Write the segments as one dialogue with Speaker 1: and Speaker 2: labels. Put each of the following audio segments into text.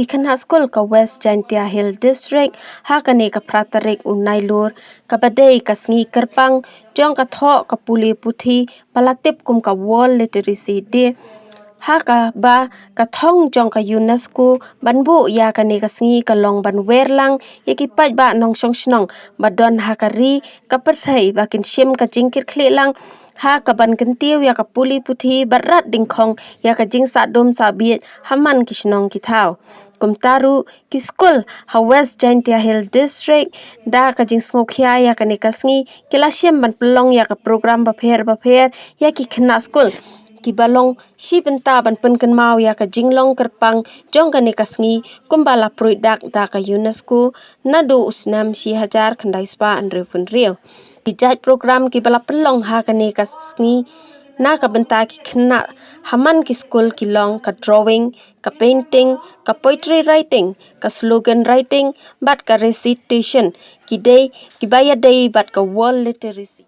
Speaker 1: Kynnaw Skul ka West Jaiñtia Hills District, hakane ka tarik u Nailur, ka badai ka sngi kyrpang, jong thoh ka pule puthi, palatip kum ka wall literacy de. Kaba ka thong jong ka UNESCO banbu ya ka ne ka sngi ka long ban werlang ya ki paidbah nongshnong badon hakari ka pyrthei bakin shim ka jingkikhlieh lang ka ban kyntiew ya ka pule puthi barat diengkhong ya ka jingsahdum sahbiej haman ki shnong ki thaw kumtaru ki skul ha West Jaiñtia Hills District da ka jingkikhlieh ya ka ne ka sngi kila shim ban pelong ya ka program bapher ya ki Kynnaw Skul ki balong shi benta ban pen Kynmaw ya ka jinglong kyrpang jong ka ne ka sngi kumbala produk da ka UNESCO nadu usnam shi hajar khandai spa andre pun riu ki jait program ki bala pelong ha ka ne ka sngi na ka benta ki Kynnaw haman ki skul ki long ka drawing ka painting ka poetry writing ka slogan writing bat ka recitation ki day ki baya day bat ka wall literacy.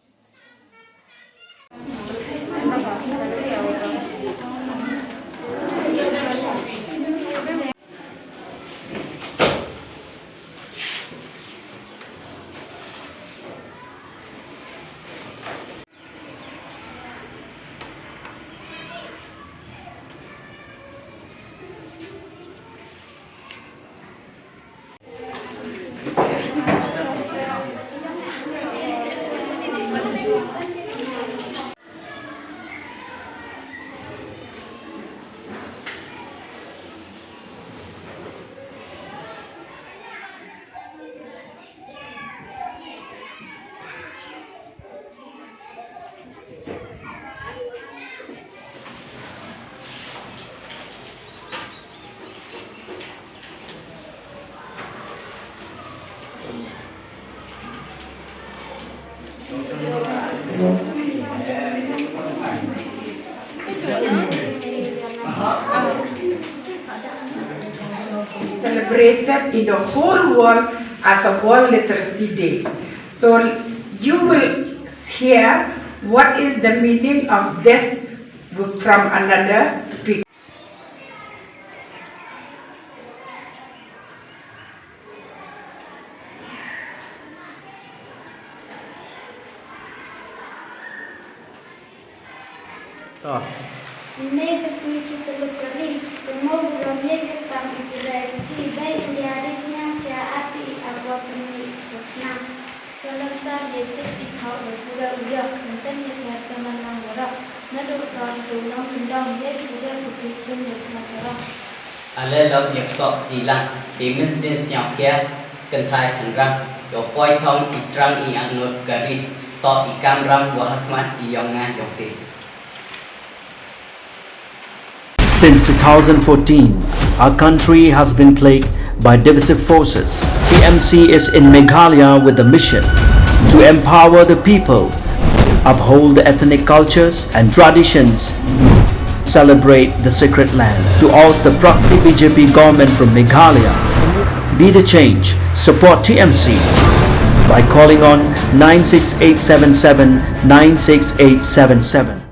Speaker 2: Celebrated in the whole world as a World Literacy Day. So you will hear what is the meaning of this from another speaker.
Speaker 3: Kynmaw Burom kyrpang puthi baik liarisnya kia ati ïawer peni pusnam selesai yetik di thaw pura uyok nanten ya semanang borok nadu son tu nongshnong ye pura puthi chim desmasorok
Speaker 4: ale lok yak sok tilang timis sin siang kia kentai changrang yo poi thong itrang I anut kari to ikam ram wahatmat iyonga yokti.
Speaker 5: Since 2014, our country has been plagued by divisive forces. TMC is in Meghalaya with the mission to empower the people, uphold the ethnic cultures and traditions, celebrate the sacred land. To oust the proxy BJP government from Meghalaya, be the change, support TMC by calling on 96877 96877.